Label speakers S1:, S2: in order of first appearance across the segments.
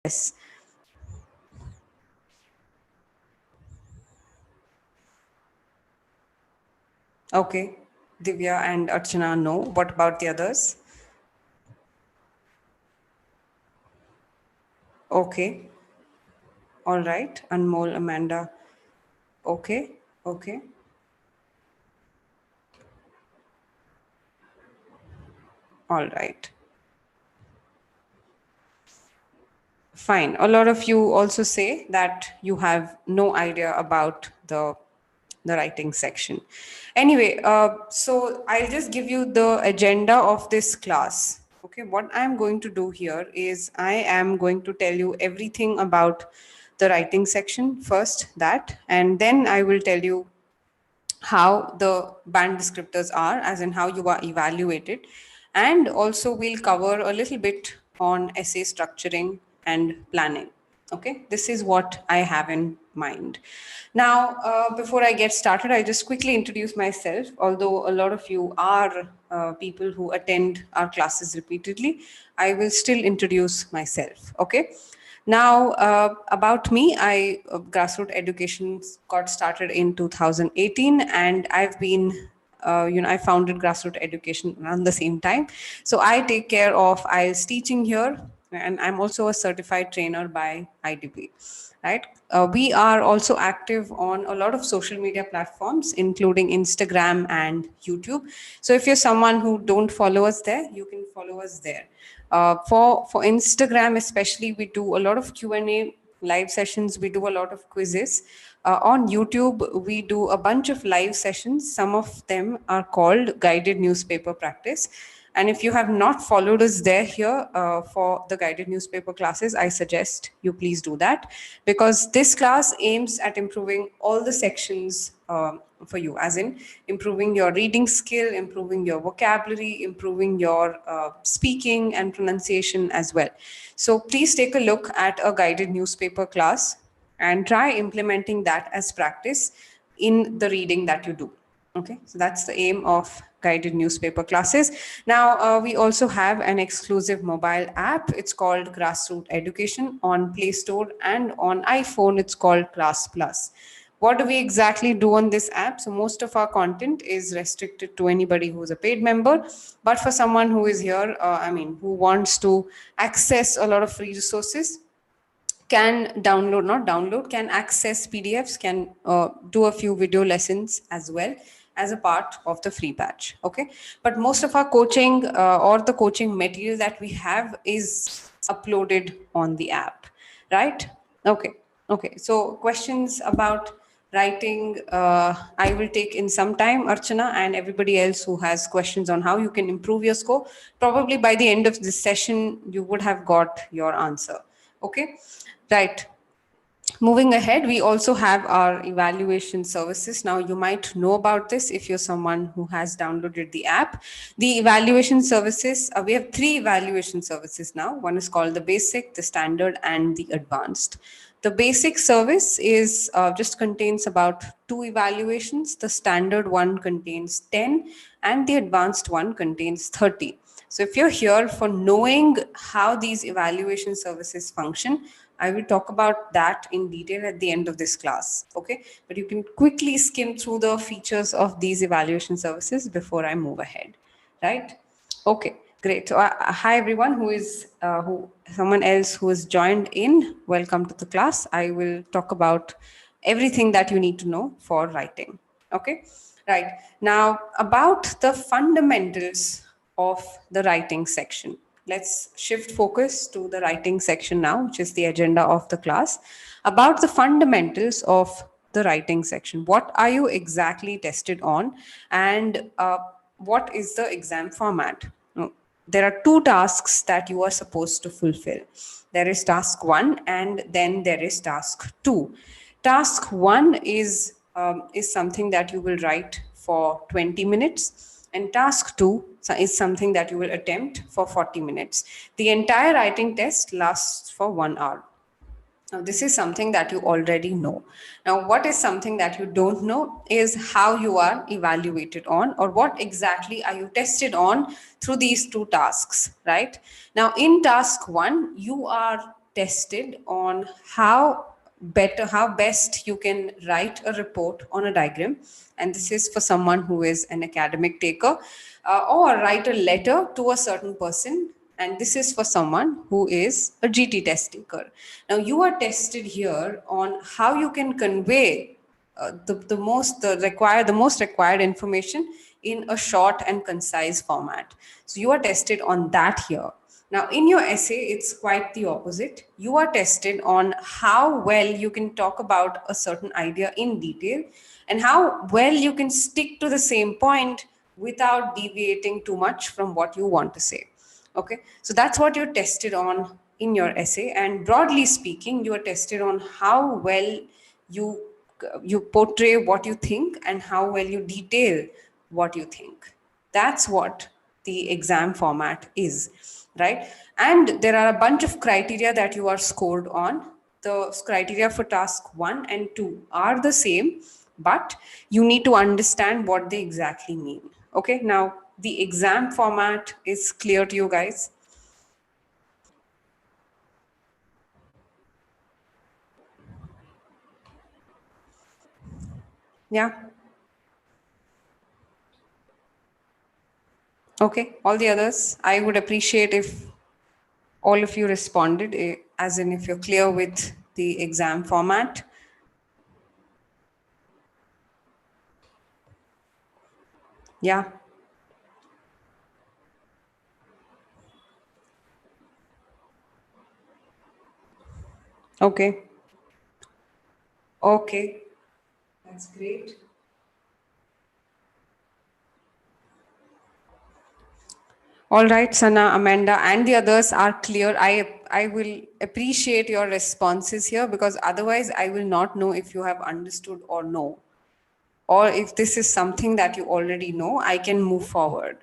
S1: Yes. Okay. Divya and Archana, no. What about the others? Okay. All right. Anmol, Amanda. Okay. Okay. All right. Fine. A lot of you also say that you have no idea about the writing section. Anyway, so I'll just give you the agenda of this class. Okay, what I'm going to do here is I am going to tell you everything about the writing section first, that, and then I will tell you how the band descriptors are, as in how you are evaluated. And also, we'll cover a little bit on essay structuring and planning. Okay, this is what I have in mind. Now, before I get started, I just quickly introduce myself. Although a lot of you are people who attend our classes repeatedly, I will still introduce myself. Okay. Now, about me, I grassroots education got started in 2018, and I've been, I founded grassroots education around the same time. So I take care of IELTS teaching here, and I'm also a certified trainer by IDB. Right? We are also active on a lot of social media platforms, including Instagram and YouTube. So if you're someone who don't follow us there, you can follow us there. For Instagram especially, we do a lot of Q&A live sessions. We do a lot of quizzes. On YouTube, we do a bunch of live sessions. Some of them are called guided newspaper practice. And if you have not followed us there here for the guided newspaper classes, I suggest you please do that, because this class aims at improving all the sections for you, as in improving your reading skill, improving your vocabulary, improving your speaking and pronunciation as well. So please take a look at a guided newspaper class and try implementing that as practice in the reading that you do. Okay, so that's the aim of guided newspaper classes. Now, we also have an exclusive mobile app. It's called Grassroots Education on Play Store, and on iPhone, it's called Class Plus. What do we exactly do on this app? So, most of our content is restricted to anybody who's a paid member. But for someone who is here, who wants to access a lot of free resources, can download, not download, can access PDFs, can do a few video lessons as well as a part of the free batch. Okay. But most of our coaching or the coaching material that we have is uploaded on the app, right? Okay. Okay. So questions about writing, I will take in some time, Archana, and everybody else who has questions on how you can improve your score. Probably by the end of this session, you would have got your answer. Okay. Right. Moving ahead, we also have our evaluation services. Now, you might know about this if you're someone who has downloaded the app. The evaluation services, we have three evaluation services now. One is called the basic, the standard, and the advanced. The basic service is just contains about 2 evaluations. The standard one contains 10, and the advanced one contains 30. So if you're here for knowing how these evaluation services function, I will talk about that in detail at the end of this class. Okay, but you can quickly skim through the features of these evaluation services before I move ahead, right? Okay, great. So, hi everyone who someone else who has joined in. Welcome to the class. I will talk about everything that you need to know for writing. Okay, right. Now, about the fundamentals of the writing section. Let's shift focus to the writing section now, which is the agenda of the class. About the fundamentals of the writing section. What are you exactly tested on, and what is the exam format? There are 2 tasks that you are supposed to fulfill. There is task 1, and then there is task 2. Task 1 is something that you will write for 20 minutes, and task 2 is something that you will attempt for 40 minutes. The entire writing test lasts for 1 hour. Now, this is something that you already know. Now, what is something that you don't know is how you are evaluated on, or what exactly are you tested on through these 2 tasks, right? Now, in task 1, you are tested on how best you can write a report on a diagram, and this is for someone who is an academic taker, or write a letter to a certain person, and this is for someone who is a GT test taker. Now you are tested here on how you can convey the most required information in a short and concise format. So you are tested on that here. Now in your essay, it's quite the opposite. You are tested on how well you can talk about a certain idea in detail, and how well you can stick to the same point without deviating too much from what you want to say. Okay, so that's what you're tested on in your essay, and broadly speaking, you are tested on how well you you portray what you think and how well you detail what you think. That's what the exam format is, right? And there are a bunch of criteria that you are scored on. The criteria for task 1 and 2 are the same, but you need to understand what they exactly mean. Okay, now the exam format is clear to you guys? Yeah. Okay, all the others, I would appreciate if all of you responded, as in if you're clear with the exam format. Yeah. Okay. Okay. That's great. All right, Sana, Amanda, and the others are clear. I will appreciate your responses here, because otherwise I will not know if you have understood or no. Or if this is something that you already know, I can move forward.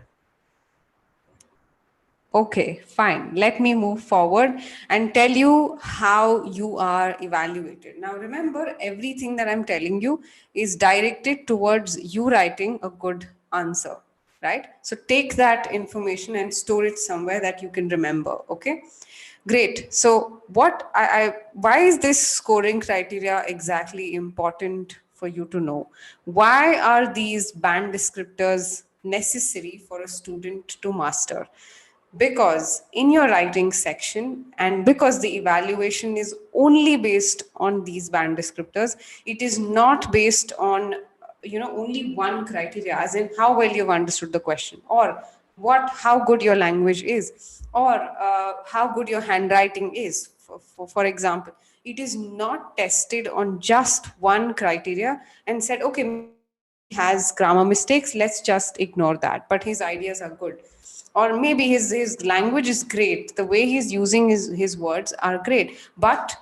S1: Okay, fine. Let me move forward and tell you how you are evaluated. Now, remember, everything that I'm telling you is directed towards you writing a good answer, right? So take that information and store it somewhere that you can remember, okay? Great. So, why is this scoring criteria exactly important for you to know? Why are these band descriptors necessary for a student to master? Because in your writing section, and because the evaluation is only based on these band descriptors, it is not based on only one criteria, as in how well you've understood the question, or how good your language is, or how good your handwriting is, for example. It is not tested on just one criteria and said, okay, maybe he has grammar mistakes, let's just ignore that, but his ideas are good. Or maybe his language is great, the way he's using his words are great, but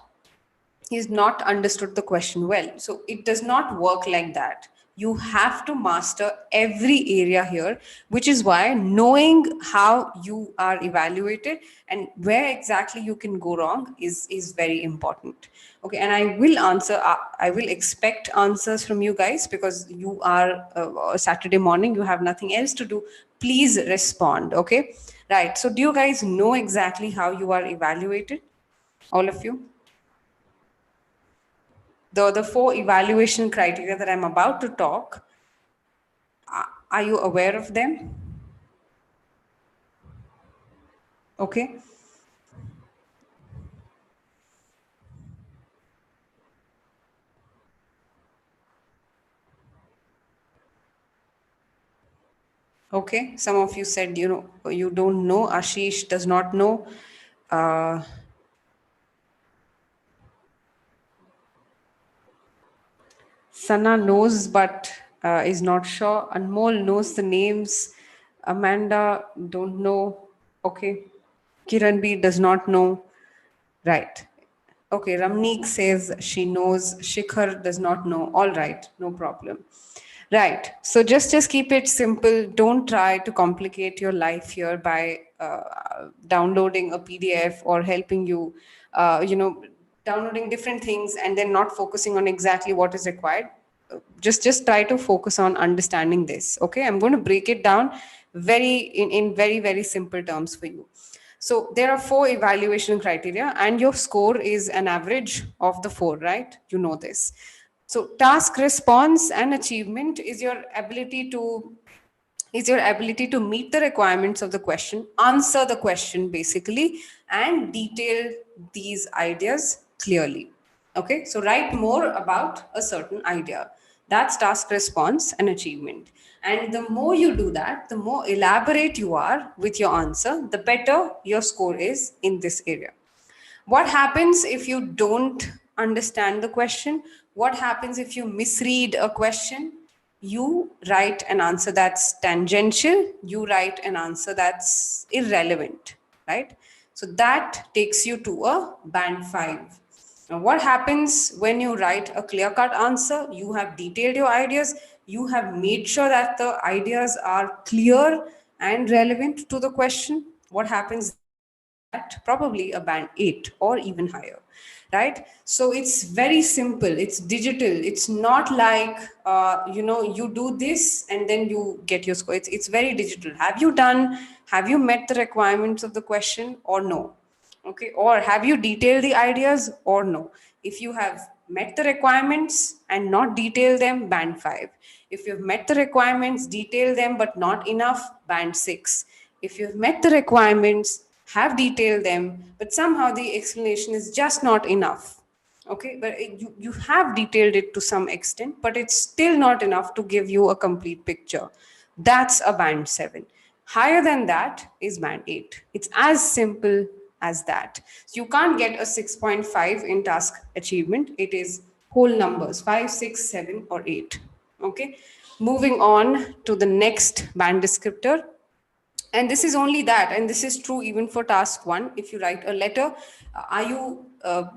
S1: he's not understood the question well. So it does not work like that. You have to master every area here, which is why knowing how you are evaluated and where exactly you can go wrong is very important. Okay, and I will answer. I will expect answers from you guys, because you are a Saturday morning. You have nothing else to do. Please respond. Okay, right. So do you guys know exactly how you are evaluated? All of you? The four evaluation criteria that I'm about to talk, are you aware of them? Okay. Okay. Some of you said you don't know. Ashish does not know. Uh, Sana knows but is not sure. Anmol knows the names. Amanda don't know. Okay. Kiran B does not know. Right. Okay, Ramneek says she knows. Shikhar does not know. All right, no problem. Right. So just keep it simple. Don't try to complicate your life here by downloading a PDF or helping you, downloading different things and then not focusing on exactly what is required. Just try to focus on understanding this. Okay, I'm going to break it down in very very simple terms for you. So there are 4 evaluation criteria, and your score is an average of the 4, right? You know this. So task response and achievement is your ability to meet the requirements of the question, answer the question basically, and detail these ideas clearly. Okay, so write more about a certain idea. That's task response and achievement. And the more you do that, the more elaborate you are with your answer, the better your score is in this area. What happens if you don't understand the question? What happens if you misread a question? You write an answer that's tangential, you write an answer that's irrelevant, right? So that takes you to a band 5. Now, what happens when you write a clear cut answer? You have detailed your ideas, you have made sure that the ideas are clear and relevant to the question. What happens then? That probably a band 8 or even higher, right? So it's very simple, it's digital, it's not like you do this and then you get your score. It's very digital. Have you met the requirements of the question or no? Okay, or have you detailed the ideas or no? If you have met the requirements and not detailed them, band 5. If you've met the requirements, detail them but not enough, band 6. If you've met the requirements, have detailed them but somehow the explanation is just not enough, okay, but you have detailed it to some extent but it's still not enough to give you a complete picture, that's a band 7. Higher than that is band 8. It's as simple as that. So you can't get a 6.5 in task achievement. It is whole numbers 5, 6, 7, or 8. Okay. Moving on to the next band descriptor. And this is only that, and this is true even for task 1. If you write a letter, are you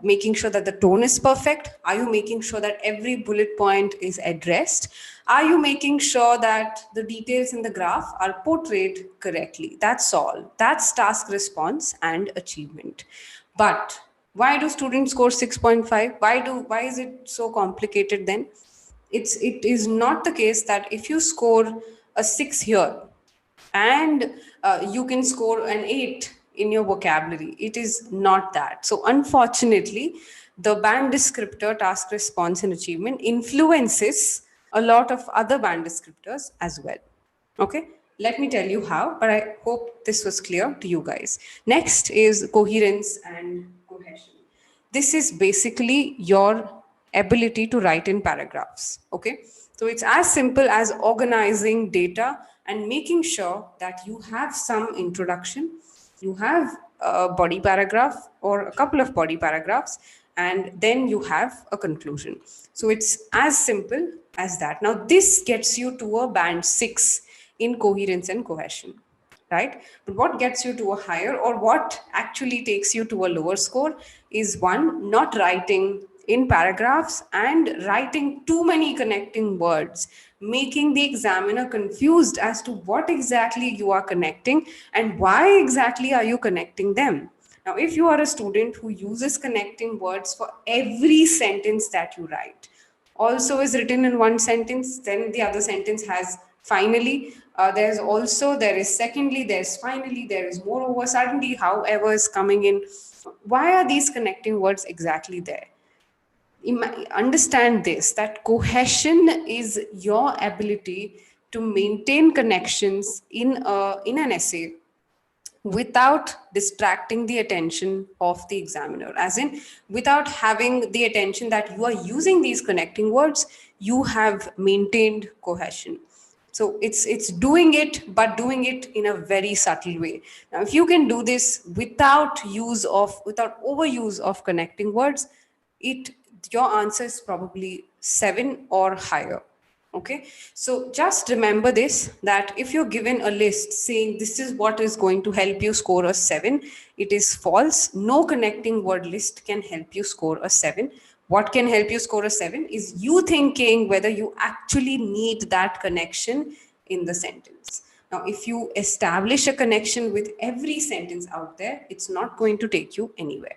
S1: making sure that the tone is perfect? Are you making sure that every bullet point is addressed? Are you making sure that the details in the graph are portrayed correctly? That's all. That's task response and achievement. But why do students score 6.5? Why is it so complicated then? It is not the case that if you score a 6 here and you can score an 8 in your vocabulary. It is not that. So, unfortunately, the band descriptor, task response, and achievement influences a lot of other band descriptors as well. Okay, let me tell you how, but I hope this was clear to you guys. Next is coherence and cohesion. This is basically your ability to write in paragraphs. Okay, so it's as simple as organizing data and making sure that you have some introduction, you have a body paragraph or a couple of body paragraphs, and then you have a conclusion. So it's as simple as that. Now, this gets you to a band 6 in coherence and cohesion, right? But what gets you to a higher, or what actually takes you to a lower score, is one, not writing in paragraphs and writing too many connecting words, making the examiner confused as to what exactly you are connecting and why exactly are you connecting them. Now, if you are a student who uses connecting words for every sentence that you write, also is written in one sentence, then the other sentence has finally, there's also, there is secondly, there's finally, there is moreover, suddenly, however is coming in. Why are these connecting words exactly there? Understand this, that cohesion is your ability to maintain connections in an essay without distracting the attention of the examiner, as in without having the attention that you are using these connecting words, you have maintained cohesion. So it's doing it, but doing it in a very subtle way. Now if you can do this without overuse of connecting words, it your answer is probably 7 or higher. Okay, so just remember this, that if you're given a list saying this is what is going to help you score a 7, it is false. No connecting word list can help you score a 7. What can help you score a 7 is you thinking whether you actually need that connection in the sentence. Now, if you establish a connection with every sentence out there, it's not going to take you anywhere.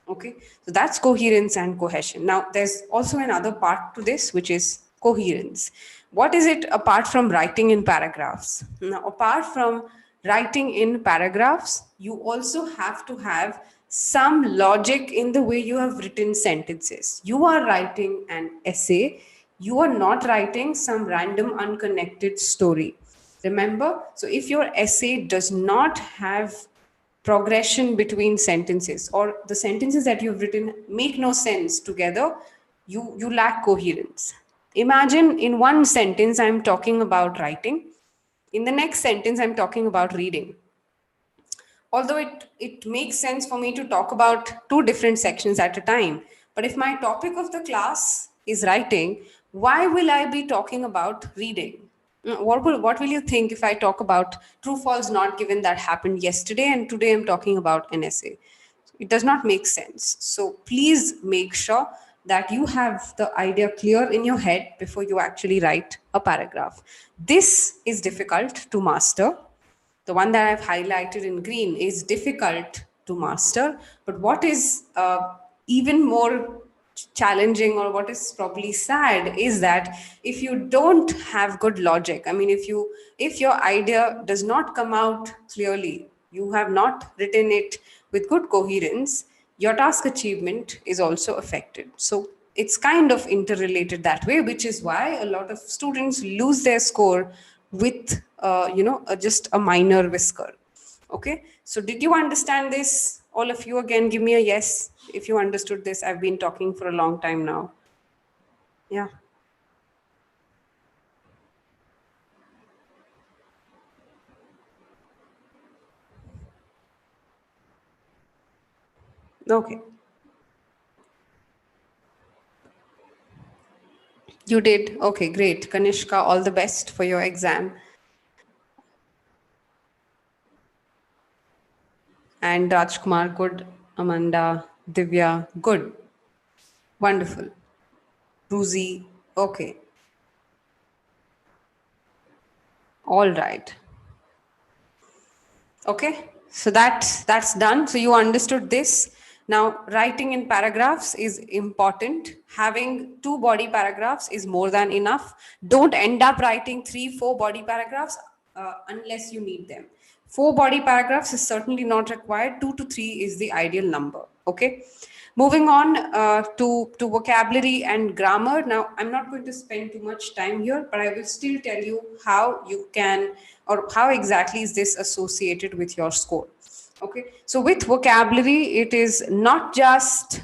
S1: Okay, so that's coherence and cohesion. Now, there's also another part to this, which is coherence. What is it apart from writing in paragraphs? Now, apart from writing in paragraphs, you also have to have some logic in the way you have written sentences. You are writing an essay, you are not writing some random unconnected story. Remember? So if your essay does not have progression between sentences, or the sentences that you've written make no sense together, you lack coherence. Imagine in one sentence I'm talking about writing, in the next sentence I'm talking about reading. Although it makes sense for me to talk about two different sections at a time, but if my topic of the class is writing, why will I be talking about reading? What will you think if I talk about true false not given that happened yesterday and today I'm talking about an essay? It does not make sense. So please make sure that you have the idea clear in your head before you actually write a paragraph. This is difficult to master. The one that I've highlighted in green is difficult to master. But what is even more challenging, or what is probably sad, is that if you don't have good logic, I mean, if your idea does not come out clearly, you have not written it with good coherence, your task achievement is also affected. So it's kind of interrelated that way, which is why a lot of students lose their score with just a minor whisker. Okay, so did you understand this, all of you? Again, give me a yes if you understood this. I've been talking for a long time now. Yeah. Okay, you did. Okay, great. Kanishka, all the best for your exam. And Rajkumar, good. Amanda, Divya, good. Wonderful. Ruzi, okay. All right. Okay, so that's done. So you understood this. Now, writing in paragraphs is important. Having two body paragraphs is more than enough. Don't end up writing 3, 4 body paragraphs unless you need them. 4 body paragraphs is certainly not required. 2 to 3 is the ideal number. Okay. Moving on to vocabulary and grammar. Now, I'm not going to spend too much time here, but I will still tell you how you can, or how exactly is this associated with your score. Okay, so with vocabulary, it is not just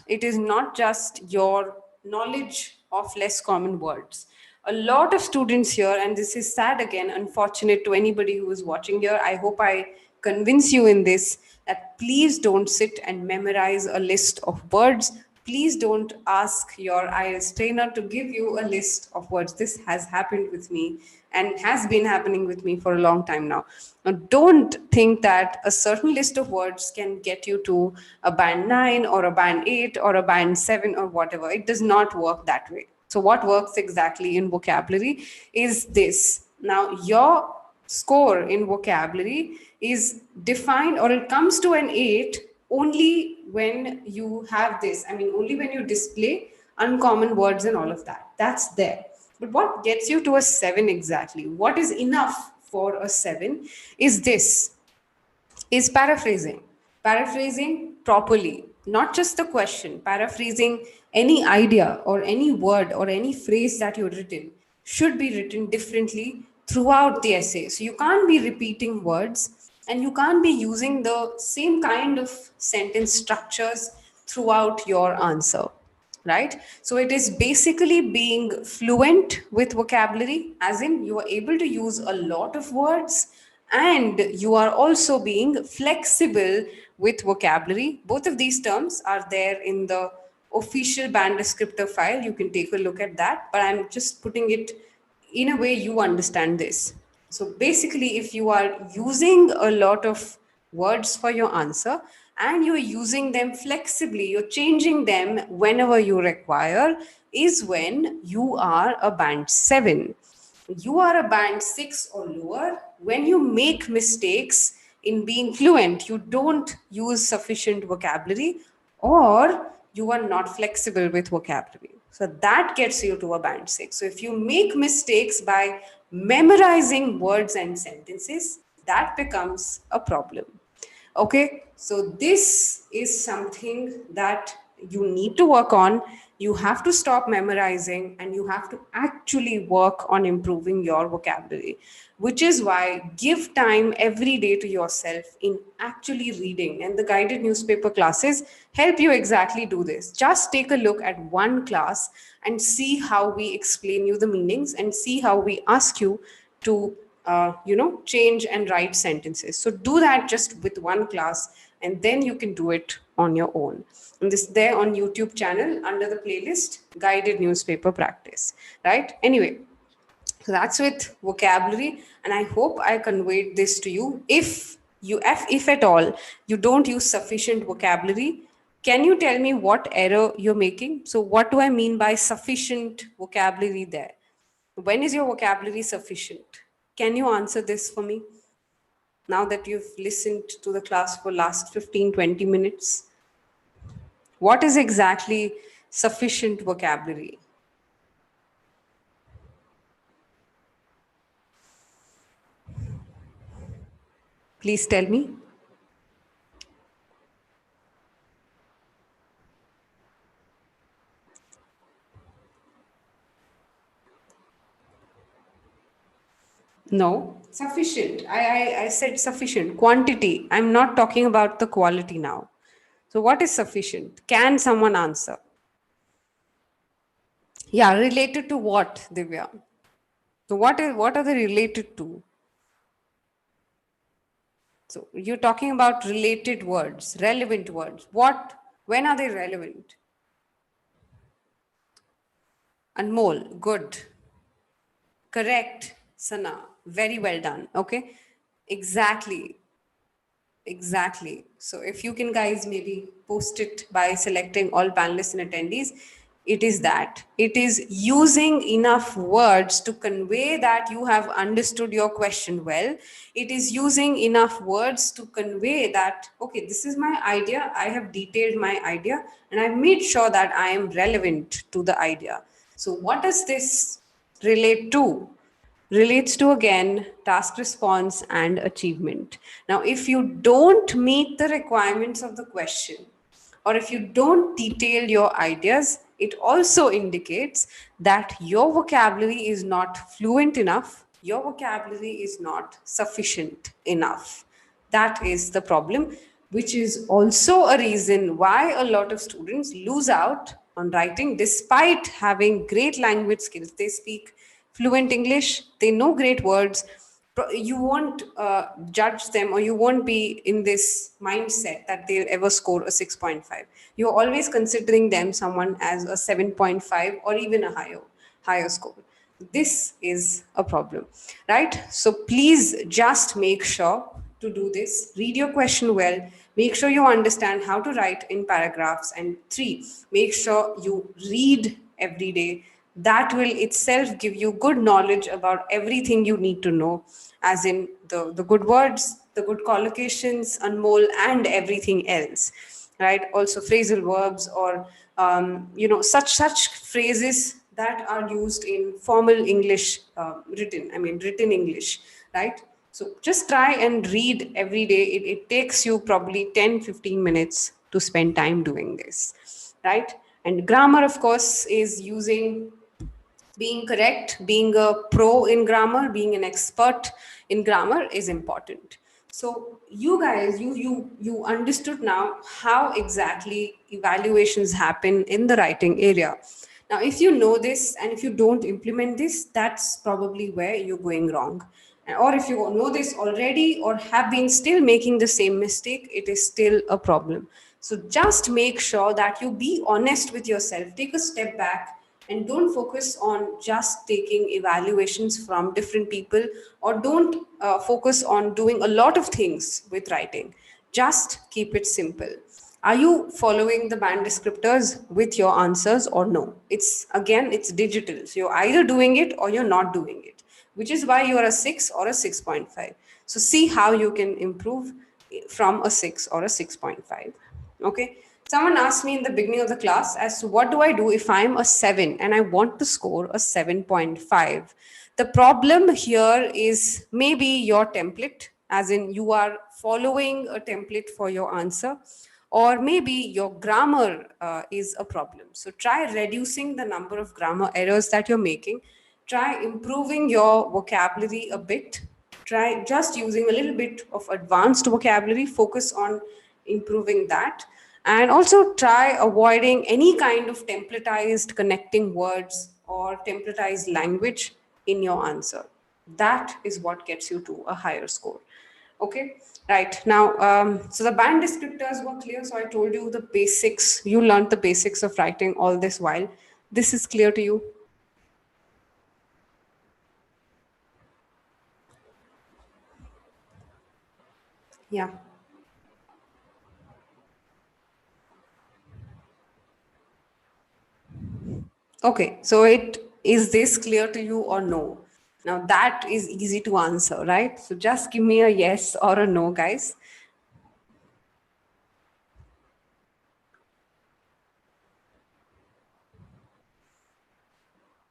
S1: your knowledge of less common words. A lot of students here, and this is sad again, unfortunate to anybody who is watching here. I hope I convince you in this, that please don't sit and memorize a list of words. Please don't ask your IELTS trainer to give you a list of words. This has happened with me and has been happening with me for a long time now. Now, don't think that a certain list of words can get you to a band 9 or a band 8 or a band 7 or whatever. It does not work that way. So, what works exactly in vocabulary is this. Now, your score in vocabulary is defined, or it comes to an 8 only when you have this. I mean, only when you display uncommon words and all of that. That's there. But what gets you to a 7 exactly? What is enough for a 7 is this, is paraphrasing. Paraphrasing properly, not just the question, paraphrasing any idea or any word or any phrase that you've written should be written differently throughout the essay. So you can't be repeating words, and you can't be using the same kind of sentence structures throughout your answer, right? So it is basically being fluent with vocabulary, as in you are able to use a lot of words, and you are also being flexible with vocabulary. Both of these terms are there in the official band descriptor file. You can take a look at that, but I'm just putting it in a way you understand this. So basically, if you are using a lot of words for your answer and you're using them flexibly, you're changing them whenever you require, is when you are a band 7. You are a band 6 or lower when you make mistakes in being fluent. You don't use sufficient vocabulary, or you are not flexible with vocabulary. So that gets you to a band 6. So if you make mistakes by memorizing words and sentences, that becomes a problem. Okay, so this is something that you need to work on. You have to stop memorizing and you have to actually work on improving your vocabulary, which is why give time every day to yourself in actually reading. And the guided newspaper classes help you exactly do this. Just take a look at one class and see how we explain you the meanings and see how we ask you to change and write sentences. So do that just with one class, and then you can do it on your own. And this there on YouTube channel under the playlist guided newspaper practice, right? Anyway, so that's with vocabulary, and I hope I conveyed this to you. If at all you don't use sufficient vocabulary, can you tell me what error you're making? So what do I mean by sufficient vocabulary there? When is your vocabulary sufficient? Can you answer this for me? Now that you've listened to the class for last 15-20 minutes, what is exactly sufficient vocabulary? Please tell me. No, sufficient. I said sufficient. Quantity. I'm not talking about the quality now. So, what is sufficient? Can someone answer? Yeah, related to what, Divya? So, what are they related to? So, you're talking about related words, relevant words. What? When are they relevant? Anmol, good. Correct, Sana. Very well done. Okay. Exactly. Exactly. So if you can guys maybe post it by selecting all panelists and attendees, it is that. It is using enough words to convey that you have understood your question well. It is using enough words to convey that, okay, this is my idea. I have detailed my idea and I've made sure that I am relevant to the idea. So what does this relate to? Relates to again task response and achievement. Now, if you don't meet the requirements of the question, or if you don't detail your ideas, it also indicates that your vocabulary is not fluent enough, your vocabulary is not sufficient enough. That is the problem, which is also a reason why a lot of students lose out on writing despite having great language skills. They speak fluent English, they know great words. You won't judge them, or you won't be in this mindset that they'll ever score a 6.5. You're always considering them someone as a 7.5 or even a higher score. This is a problem, right? So please just make sure to do this. Read your question well. Make sure you understand how to write in paragraphs. And three, make sure you read every day. That will itself give you good knowledge about everything you need to know, as in the good words, the good collocations, Anmol, and everything else, right? Also phrasal verbs, or such phrases that are used in formal English, written English, right? So just try and read every day. It takes you probably 10-15 minutes to spend time doing this, right? And grammar, of course, is using being correct, being a pro in grammar, being an expert in grammar is important. So you guys, you understood now how exactly evaluations happen in the writing area. Now, if you know this and if you don't implement this, that's probably where you're going wrong. Or if you know this already or have been still making the same mistake, it is still a problem. So just make sure that you be honest with yourself. Take a step back and don't focus on just taking evaluations from different people, or don't focus on doing a lot of things with writing. Just keep it simple. Are you following the band descriptors with your answers or no? It's digital, so you're either doing it or you're not doing it, which is why you're a 6 or a 6.5. So see how you can improve from a 6 or a 6.5. Okay. Someone asked me in the beginning of the class as to what do I do if I'm a 7 and I want to score a 7.5. The problem here is maybe your template, as in you are following a template for your answer, or maybe your grammar is a problem. So try reducing the number of grammar errors that you're making. Try improving your vocabulary a bit. Try just using a little bit of advanced vocabulary. Focus on improving that. And also try avoiding any kind of templatized connecting words or templatized language in your answer. That is what gets you to a higher score. Okay, right. Now, so the band descriptors were clear. So I told you the basics. You learned the basics of writing all this while. This is clear to you? Yeah. Okay, so it is this clear to you or no? Now that is easy to answer, right? So just give me a yes or a no, guys.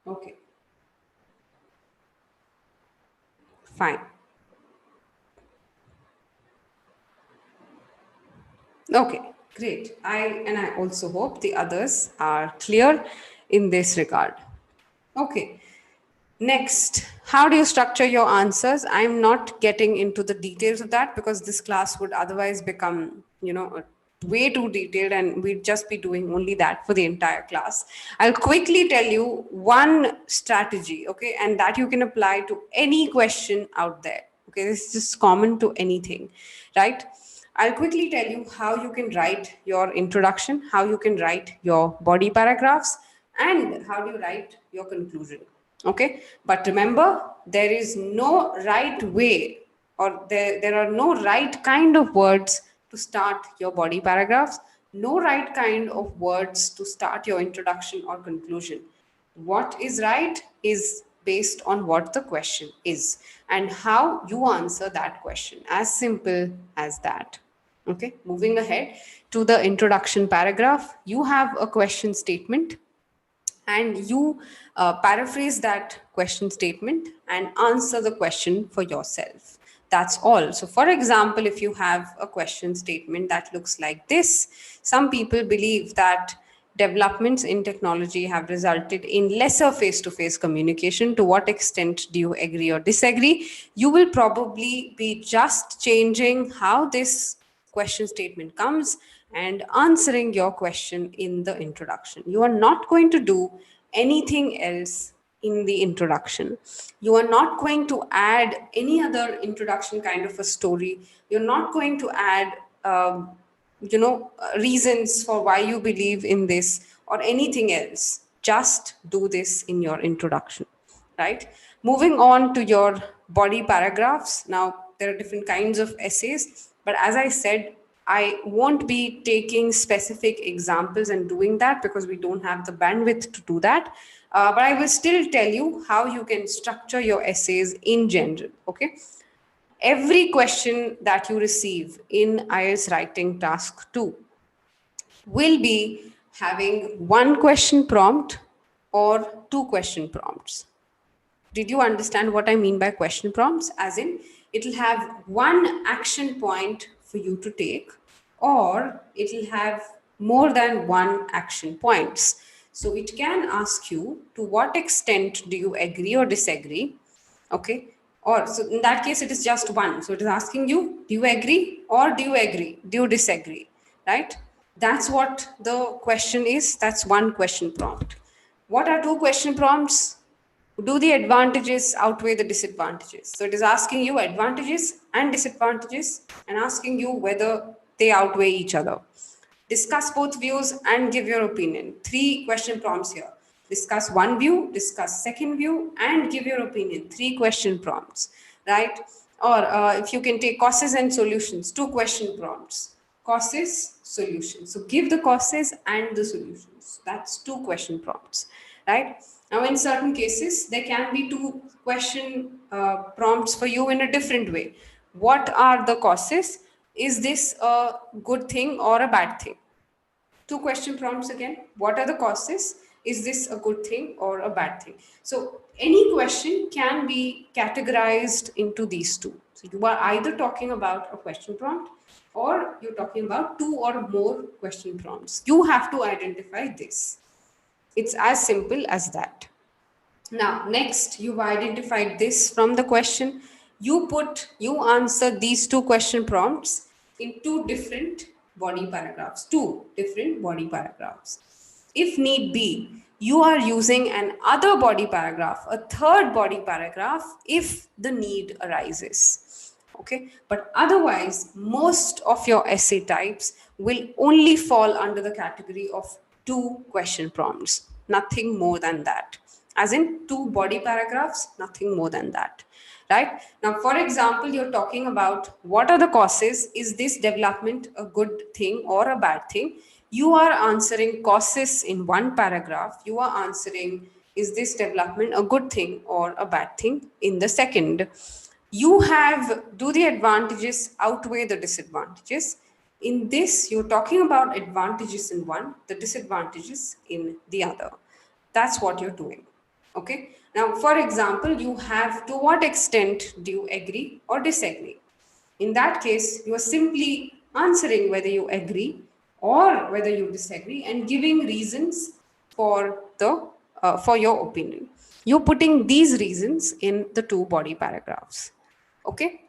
S1: Okay, fine. Okay, great. I also hope the others are clear in this regard. Okay. Next, how do you structure your answers? I'm not getting into the details of that because this class would otherwise become, way too detailed and we'd just be doing only that for the entire class. I'll quickly tell you one strategy, okay, and that you can apply to any question out there. Okay, this is just common to anything, right? I'll quickly tell you how you can write your introduction, how you can write your body paragraphs, and how do you write your conclusion. Okay, but remember, there is no right way, or there are no right kind of words to start your body paragraphs, no right kind of words to start your introduction or conclusion. What is right is based on what the question is and how you answer that question. As simple as that. Okay, moving ahead to the introduction paragraph, you have a question statement and you paraphrase that question statement and answer the question for yourself. That's all. So, for example, if you have a question statement that looks like this, some people believe that developments in technology have resulted in lesser face to face communication. To what extent do you agree or disagree? You will probably be just changing how this question statement comes and answering your question in the introduction. You are not going to do anything else in the introduction. You are not going to add any other introduction kind of a story. You're not going to add, reasons for why you believe in this or anything else. Just do this in your introduction, right? Moving on to your body paragraphs. Now, there are different kinds of essays, but as I said, I won't be taking specific examples and doing that because we don't have the bandwidth to do that. But I will still tell you how you can structure your essays in general. Okay. Every question that you receive in IELTS writing task 2 will be having one question prompt or two question prompts. Did you understand what I mean by question prompts? As in, it'll have one action point for you to take, or it'll have more than one action points. So it can ask you to what extent do you agree or disagree, okay? Or so in that case, it is just one. So it is asking you, do you agree or do you agree? Do you disagree? Right? That's what the question is. That's one question prompt. What are two question prompts? Do the advantages outweigh the disadvantages? So it is asking you advantages and disadvantages and asking you whether they outweigh each other. Discuss both views and give your opinion. Three question prompts here. Discuss one view, discuss second view, and give your opinion. Three question prompts, right? Or if you can take causes and solutions, two question prompts. Causes, solutions. So give the causes and the solutions. That's two question prompts, right? Now, in certain cases, there can be two question prompts for you in a different way. What are the causes? Is this a good thing or a bad thing? Two question prompts again. What are the causes? Is this a good thing or a bad thing? So any question can be categorized into these two. So you are either talking about a question prompt or you're talking about two or more question prompts. You have to identify this. It's as simple as that. Now, next, you've identified this from the question. You answer these two question prompts in two different body paragraphs. If need be, you are using an other body paragraph, a third body paragraph, if the need arises. Okay, but otherwise, most of your essay types will only fall under the category of two question prompts, nothing more than that, as in two body paragraphs, nothing more than that. Right now, for example, you're talking about what are the causes, is this development a good thing or a bad thing? You are answering causes in one paragraph, you are answering is this development a good thing or a bad thing in the second. You have, do the advantages outweigh the disadvantages? In this, you're talking about advantages in one, the disadvantages in the other. That's what you're doing. Okay. Now, for example, you have, to what extent do you agree or disagree? In that case, you are simply answering whether you agree or whether you disagree and giving reasons for the for your opinion. You're putting these reasons in the two body paragraphs. Okay.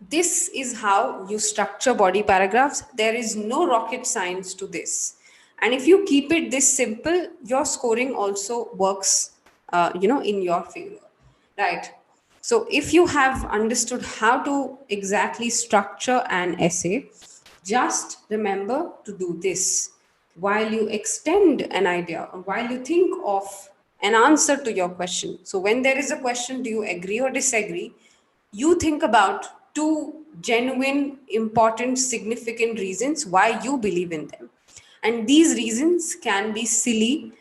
S1: This is how you structure body paragraphs. There is no rocket science to this. And if you keep it this simple, your scoring also works, in your favor, right? So if you have understood how to exactly structure an essay, just remember to do this while you extend an idea or while you think of an answer to your question. So when there is a question, do you agree or disagree? You think about two genuine, important, significant reasons why you believe in them. And these reasons can be silly,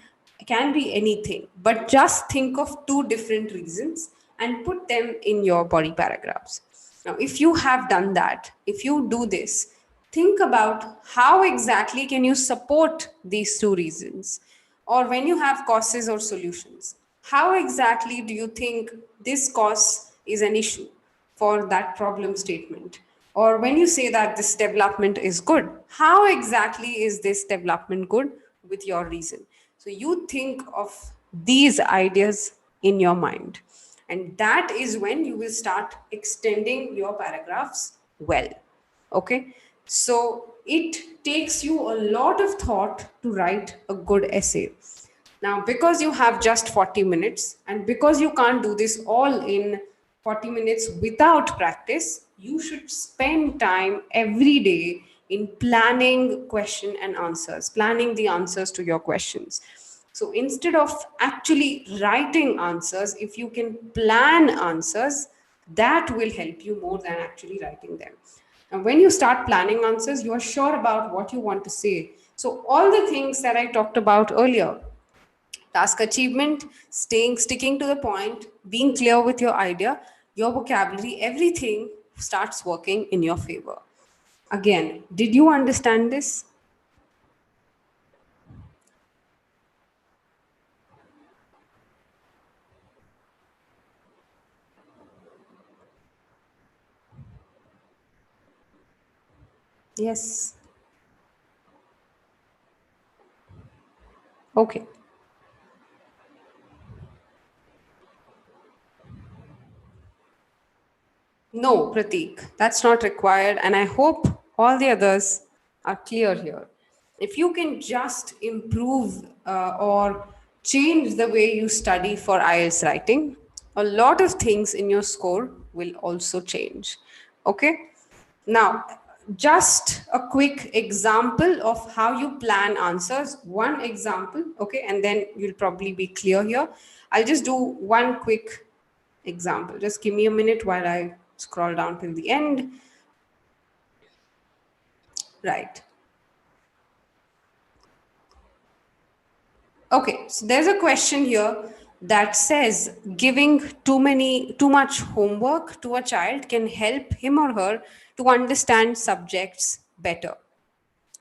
S1: can be anything, but just think of two different reasons and put them in your body paragraphs. Now, if you have done that, if you do this, think about how exactly can you support these two reasons, or when you have causes or solutions, how exactly do you think this cause is an issue for that problem statement? Or when you say that this development is good, how exactly is this development good with your reason? So you think of these ideas in your mind. And that is when you will start extending your paragraphs well. Okay. So it takes you a lot of thought to write a good essay. Now, because you have just 40 minutes and because you can't do this all in 40 minutes without practice, you should spend time every day in planning question and answers, planning the answers to your questions. So instead of actually writing answers, if you can plan answers, that will help you more than actually writing them. And when you start planning answers, you are sure about what you want to say. So all the things that I talked about earlier, task achievement, sticking to the point, being clear with your idea, your vocabulary, everything starts working in your favor. Again, did you understand this? Yes. Okay. No, Pratik, that's not required. And I hope all the others are clear here. If you can just improve or change the way you study for IELTS writing, a lot of things in your score will also change. Okay? Now, just a quick example of how you plan answers. One example, okay, and then you'll probably be clear here. I'll just do one quick example. Just give me a minute while I scroll down till the end. Right. Okay, so there's a question here that says giving too much homework to a child can help him or her to understand subjects better.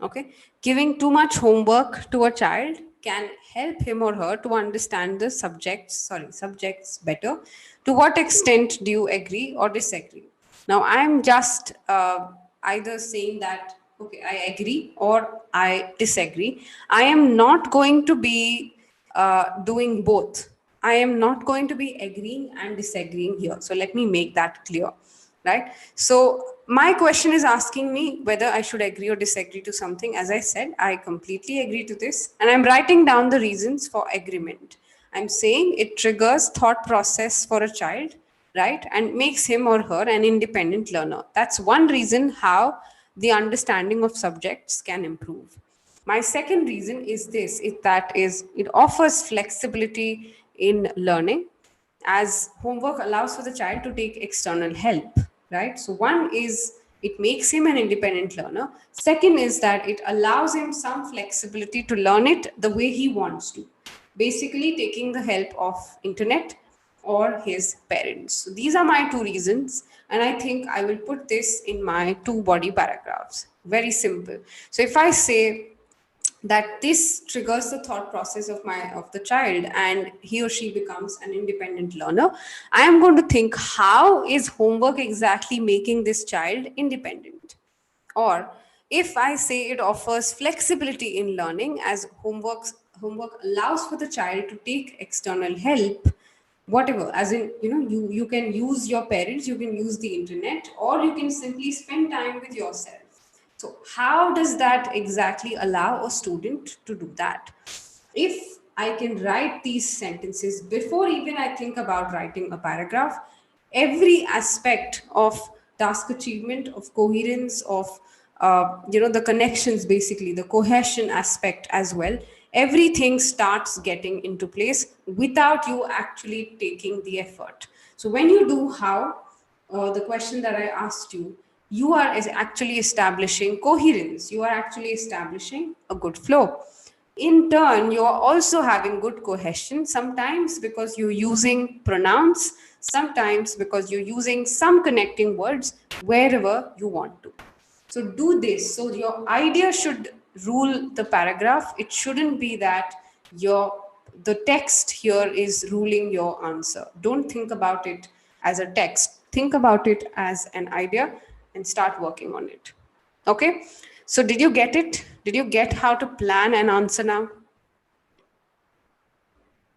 S1: Okay, giving too much homework to a child can help him or her to understand the subjects better. To what extent do you agree or disagree? Now, I'm just either saying that, okay, I agree or I disagree. I am not going to be doing both. I am not going to be agreeing and disagreeing here. So let me make that clear, right? So my question is asking me whether I should agree or disagree to something. As I said, I completely agree to this, and I'm writing down the reasons for agreement. I'm saying it triggers thought process for a child, right, and makes him or her an independent learner. That's one reason how the understanding of subjects can improve. My second reason is this, it offers flexibility in learning, as homework allows for the child to take external help, right? So one is it makes him an independent learner. Second is that it allows him some flexibility to learn it the way he wants to, basically taking the help of internet or his parents. So these are my two reasons, and I think I will put this in my two body paragraphs. Very simple. So if I say that this triggers the thought process of the child and he or she becomes an independent learner, I am going to think, how is homework exactly making this child independent? Or if I say it offers flexibility in learning, as homework allows for the child to take external help, whatever, as in, you can use your parents, you can use the internet, or you can simply spend time with yourself. So how does that exactly allow a student to do that? If I can write these sentences before even I think about writing a paragraph, every aspect of task achievement, of coherence, of the connections, basically the cohesion aspect as well, everything starts getting into place without you actually taking the effort. So when you do how, the question that I asked you, you are actually establishing coherence, you are actually establishing a good flow. In turn, you're also having good cohesion, sometimes because you're using pronouns, sometimes because you're using some connecting words wherever you want to. So do this. So your idea should rule the paragraph. It shouldn't be that the text here is ruling your answer. Don't think about it as a text. Think about it as an idea and start working on it. Okay? So did you get it? Did you get how to plan an answer now?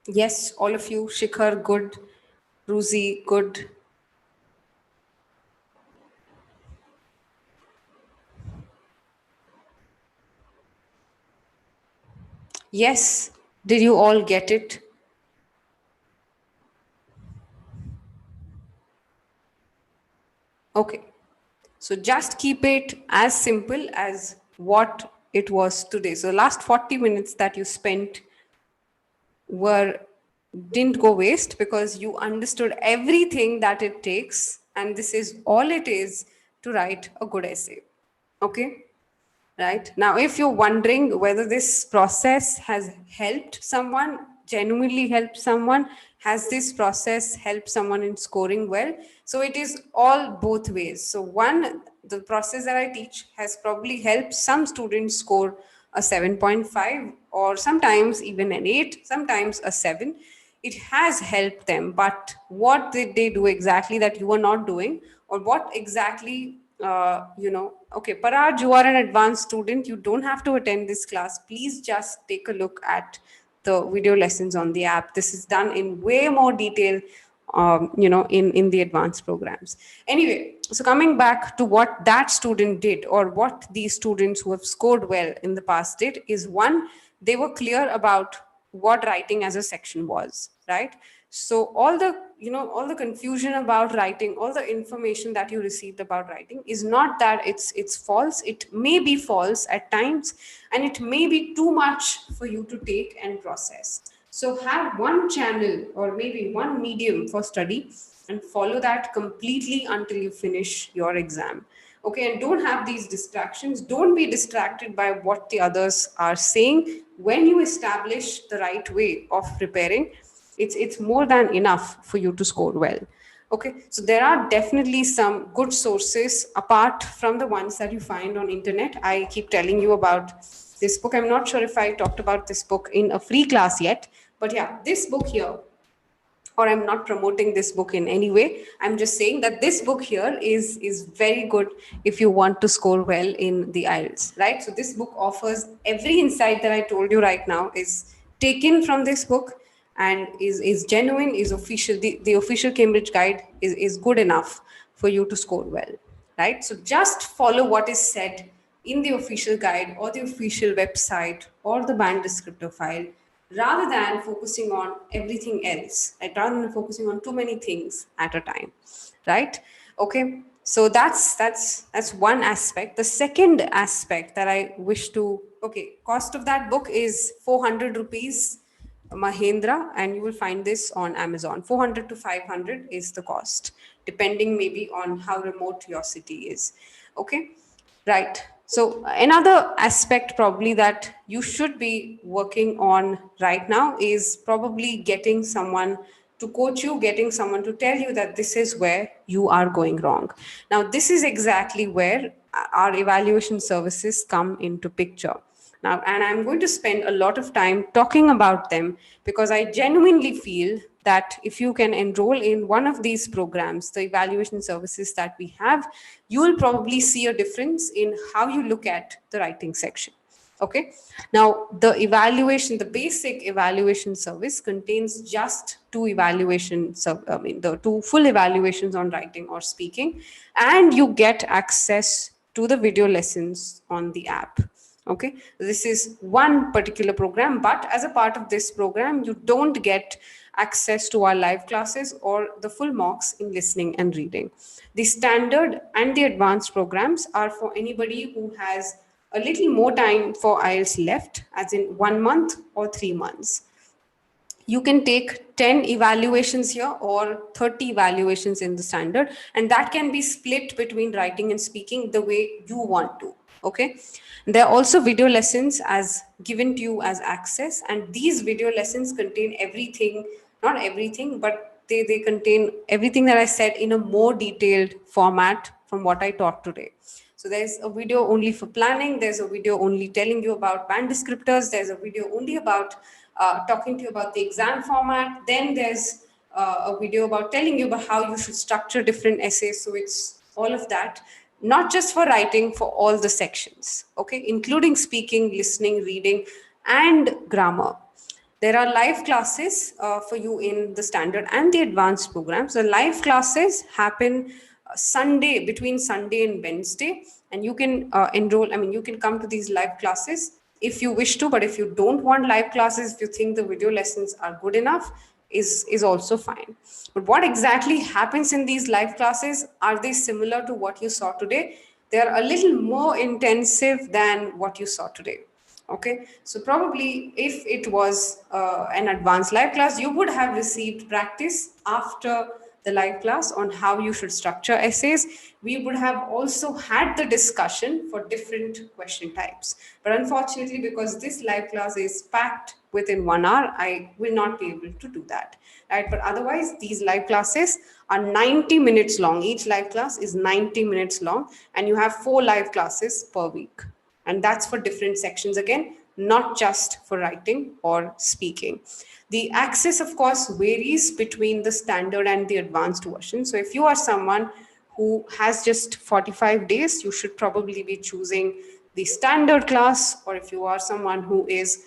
S1: Yes, all of you. Shikhar, good. Ruzi, good. Yes. Did you all get it? Okay. So just keep it as simple as what it was today. So the last 40 minutes that you spent were didn't go waste, because you understood everything that it takes, and this is all it is to write a good essay. Okay? Right now, if you're wondering whether this process has helped someone, genuinely helped someone, has this process helped someone in scoring well, so it is all both ways. So one, the process that I teach has probably helped some students score a 7.5, or sometimes even an 8, sometimes a 7. It has helped them, but what did they do exactly that you are not doing? Or what exactly, okay, Paraj, you are an advanced student, you don't have to attend this class. Please just take a look at the video lessons on the app. This is done in way more detail, in the advanced programs. Anyway, so coming back to what that student did, or what these students who have scored well in the past did, is one, they were clear about what writing as a section was, right? So all the confusion about writing, all the information that you received about writing is not that it's false. It may be false at times, and it may be too much for you to take and process. So have one channel or maybe one medium for study, and follow that completely until you finish your exam. Okay, and don't have these distractions. Don't be distracted by what the others are saying. When you establish the right way of preparing, it's more than enough for you to score well. Okay, so there are definitely some good sources apart from the ones that you find on internet. I keep telling you about this book. I'm not sure if I talked about this book in a free class yet, but yeah, this book here, or I'm not promoting this book in any way. I'm just saying that this book here is very good if you want to score well in the IELTS, right? So this book offers every insight that I told you right now is taken from this book and is genuine, is official. The official Cambridge guide is good enough for you to score well, right? So just follow what is said in the official guide or the official website or the band descriptor file rather than focusing on everything else, right? Rather than focusing on too many things at a time, right? Okay, so that's one aspect. The second aspect that I wish to, okay, cost of that book is 400 rupees Mahendra, and you will find this on Amazon. 400 to 500 is the cost, depending maybe on how remote your city is. Okay, right. So, another aspect probably that you should be working on right now is probably getting someone to coach you, getting someone to tell you that this is where you are going wrong. Now, this is exactly where our evaluation services come into picture. Now, and I'm going to spend a lot of time talking about them because I genuinely feel that if you can enroll in one of these programs, the evaluation services that we have, you will probably see a difference in how you look at the writing section. Okay. Now, the evaluation, the basic evaluation service contains just two the two full evaluations on writing or speaking, and you get access to the video lessons on the app. Okay, this is one particular program, but as a part of this program, you don't get access to our live classes or the full mocks in listening and reading. The standard and the advanced programs are for anybody who has a little more time for IELTS left, as in 1 month or 3 months. You can take 10 evaluations here or 30 evaluations in the standard, and that can be split between writing and speaking the way you want to. Okay, there are also video lessons as given to you as access, and these video lessons contain everything, not everything, but they contain everything that I said in a more detailed format from what I taught today. So there's a video only for planning, there's a video only telling you about band descriptors, there's a video only about talking to you about the exam format, then there's a video about telling you about how you should structure different essays. So it's all of that, not just for writing, for all the sections, okay, including speaking, listening, reading, and grammar. There are live classes for you in the standard and the advanced programs. The live classes happen Sunday, between Sunday and Wednesday, and you can enroll. I mean, you can come to these live classes if you wish to, but if you don't want live classes, if you think the video lessons are good enough, is also fine. But what exactly happens in these live classes? Are they similar to what you saw today? They are a little more intensive than what you saw today. Okay, so probably if it was an advanced live class, you would have received practice after the live class on how you should structure essays. We would have also had the discussion for different question types. But unfortunately, because this live class is packed within 1 hour, I will not be able to do that. Right? But otherwise, these live classes are 90 minutes long. Each live class is 90 minutes long, and you have 4 live classes per week. And that's for different sections again, not just for writing or speaking. The access, of course, varies between the standard and the advanced version. So if you are someone who has just 45 days, you should probably be choosing the standard class. Or if you are someone who is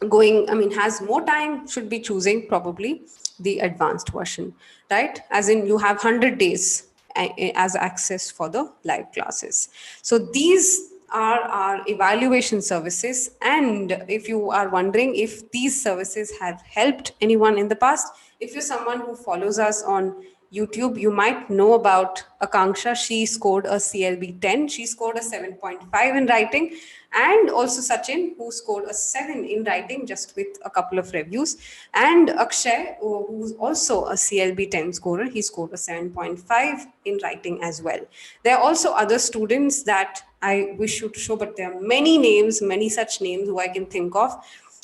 S1: has more time, should be choosing probably the advanced version, right? As in, you have 100 days as access for the live classes. So these are our evaluation services. And if you are wondering if these services have helped anyone in the past, if you're someone who follows us on YouTube, you might know about Akanksha. She scored a CLB 10. She scored a 7.5 in writing. And also Sachin, who scored a 7 in writing just with a couple of reviews. And Akshay, who's also a CLB 10 scorer, he scored a 7.5 in writing as well. There are also other students that I wish you to show, but there are many names, many such names who I can think of.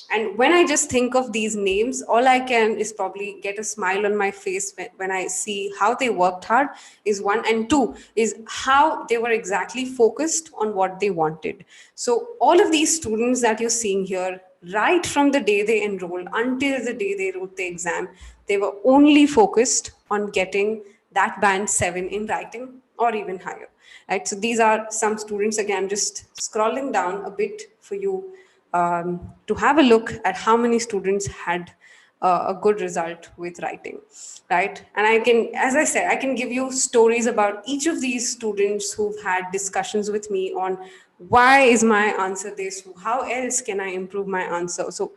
S1: And when I just think of these names, all I can is probably get a smile on my face when I see how they worked hard, is one. And two, is how they were exactly focused on what they wanted. So all of these students that you're seeing here, right from the day they enrolled until the day they wrote the exam, They were only focused on getting that band 7 in writing or even higher, right? So these are some students. Again, I'm just scrolling down a bit for you to have a look at how many students had a good result with writing, right? And I can, as I said, I can give you stories about each of these students who've had discussions with me on why is my answer this, how else can I improve my answer. So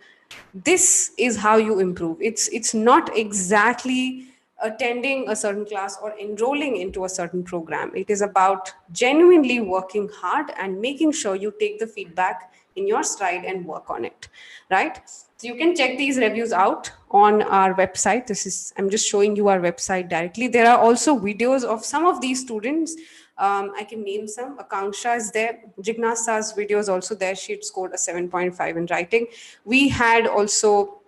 S1: this is how you improve. It's not exactly attending a certain class or enrolling into a certain program. It is about genuinely working hard and making sure you take the feedback in your stride and work on it, right? So you can check these reviews out on our website. This is, I'm just showing you our website directly. There are also videos of some of these students. I can name some. Akanksha is there. Jignasa's video is also there. She had scored a 7.5 in writing. We had also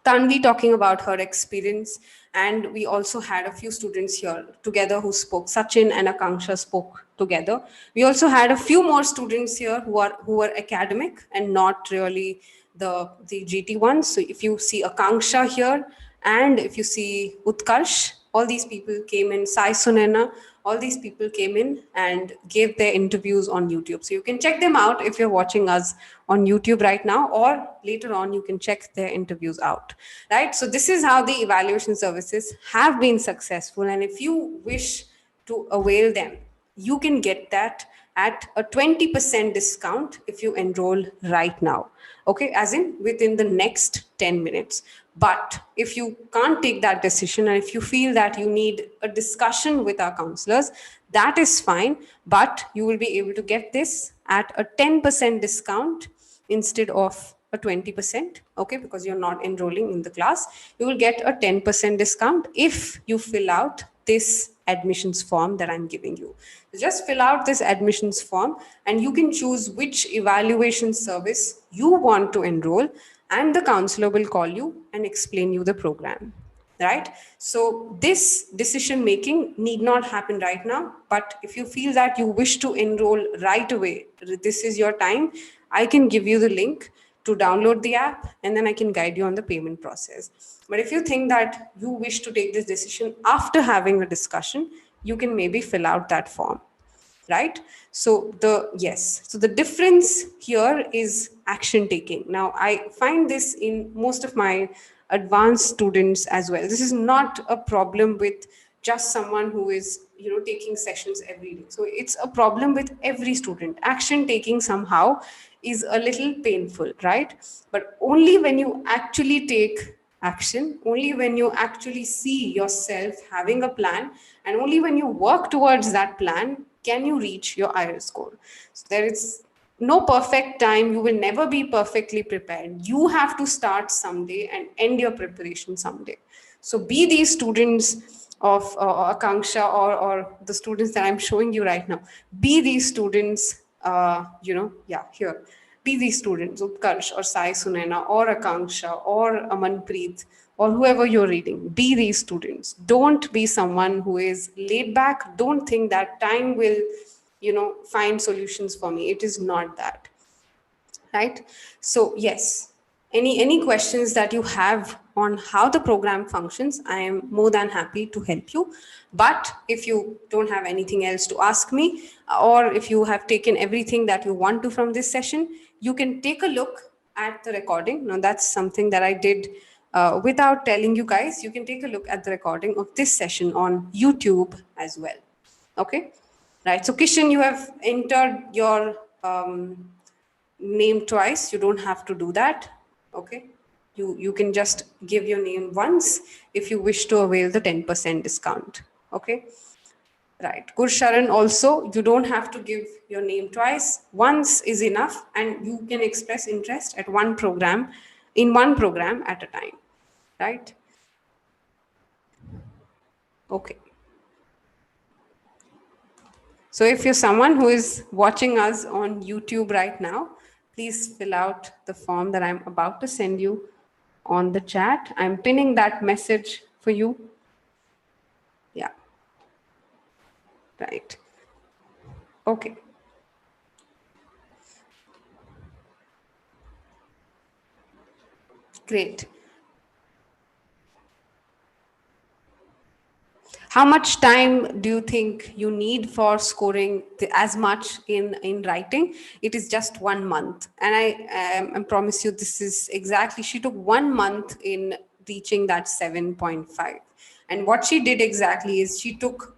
S1: Tanvi talking about her experience, and we also had a few students here together who spoke. Sachin and Akanksha spoke together. We also had a few more students here who are academic and not really the GT ones. So if you see Akanksha here, and if you see Utkarsh, all these people came in. Sai Sunena, all these people came in and gave their interviews on YouTube. So you can check them out if you're watching us on YouTube right now, or later on you can check their interviews out, right? So this is how the evaluation services have been successful, and if you wish to avail them, you can get that at a 20% discount if you enroll right now. Okay, as in within the next 10 minutes. But if you can't take that decision, and if you feel that you need a discussion with our counselors, that is fine. But you will be able to get this at a 10% discount instead of a 20%. Okay, because you're not enrolling in the class, you will get a 10% discount if you fill out this admissions form that I'm giving you. Just fill out this admissions form and you can choose which evaluation service you want to enroll, and the counselor will call you and explain you the program, right? So this decision making need not happen right now, but if you feel that you wish to enroll right away, this is your time. I can give you the link to download the app, and then I can guide you on the payment process. But if you think that you wish to take this decision after having a discussion, you can maybe fill out that form, right? So the difference here is action taking. Now I find this in most of my advanced students as well. This is not a problem with just someone who is, taking sessions every day. So it's a problem with every student. Action taking somehow is a little painful, right? But only when you actually take action, only when you actually see yourself having a plan, and only when you work towards that plan can you reach your IELTS score. So there is no perfect time. You will never be perfectly prepared. You have to start someday and end your preparation someday. So be these students of Akanksha, or the students that I'm showing you right now. Be these students, here. Be these students, Utkarsh or Sai Sunena or Akanksha or Amanpreet or whoever you're reading. Be these students. Don't be someone who is laid back. Don't think that time will, find solutions for me. It is not that, right? So yes, any questions that you have on how the program functions, I am more than happy to help you. But if you don't have anything else to ask me, or if you have taken everything that you want to from this session, you can take a look at the recording. Now that's something that I did without telling you guys. You can take a look at the recording of this session on YouTube as well. Okay, right? So Kishan, you have entered your name twice. You don't have to do that. Okay, you can just give your name once if you wish to avail the 10% discount. Okay, right. Gursharan, also you don't have to give your name twice. Once is enough, and you can express interest at one program, in one program at a time, right? Okay. So if you're someone who is watching us on YouTube right now, please fill out the form that I'm about to send you on the chat. I'm pinning that message for you. Yeah, right. Okay, great. How much time do you think you need for scoring as much in writing? It is just 1 month, and I promise you, this is exactly. She took 1 month in reaching that 7.5, and what she did exactly is she took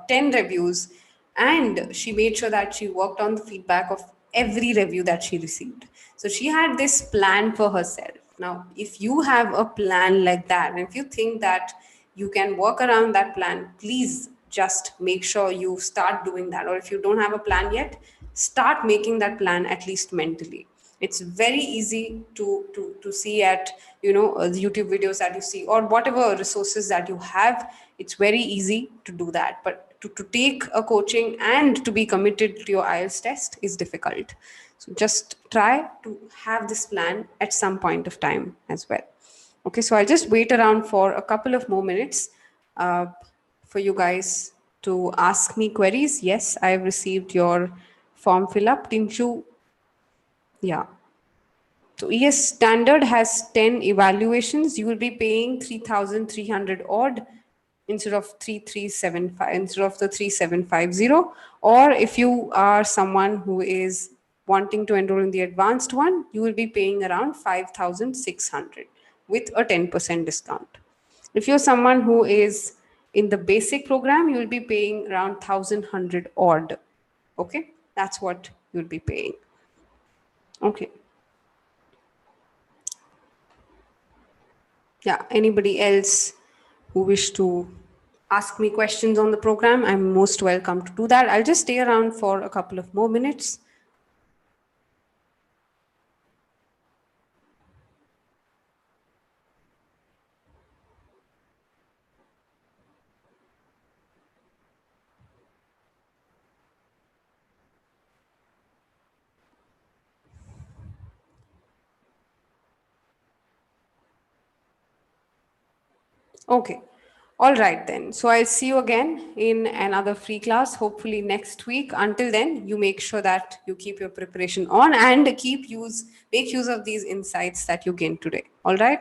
S1: 10 reviews, and she made sure that she worked on the feedback of every review that she received. So she had this plan for herself. Now, if you have a plan like that, and if you think that you can work around that plan, please just make sure you start doing that. Or if you don't have a plan yet, start making that plan at least mentally. It's very easy to see at the YouTube videos that you see, or whatever resources that you have. It's very easy to do that, but to take a coaching and to be committed to your IELTS test is difficult. So just try to have this plan at some point of time as well. Okay, so I'll just wait around for a couple of more minutes uh, for you guys to ask me queries. Yes, I've received your form fill up. Didn't you? Yeah. So yes, standard has 10 evaluations. You will be paying 3,300 odd instead of 3,375, instead of the 3,750. Or if you are someone who is wanting to enroll in the advanced one, you will be paying around 5,600 with a 10% discount. If you're someone who is in the basic program, you will be paying around 1,100 odd. Okay, that's what you'll be paying. Okay. Yeah, anybody else who wish to ask me questions on the program, I'm most welcome to do that. I'll just stay around for a couple of more minutes. Okay. All right then. So I'll see you again in another free class, hopefully next week. Until then, you make sure that you keep your preparation on and make use of these insights that you gained today. All right.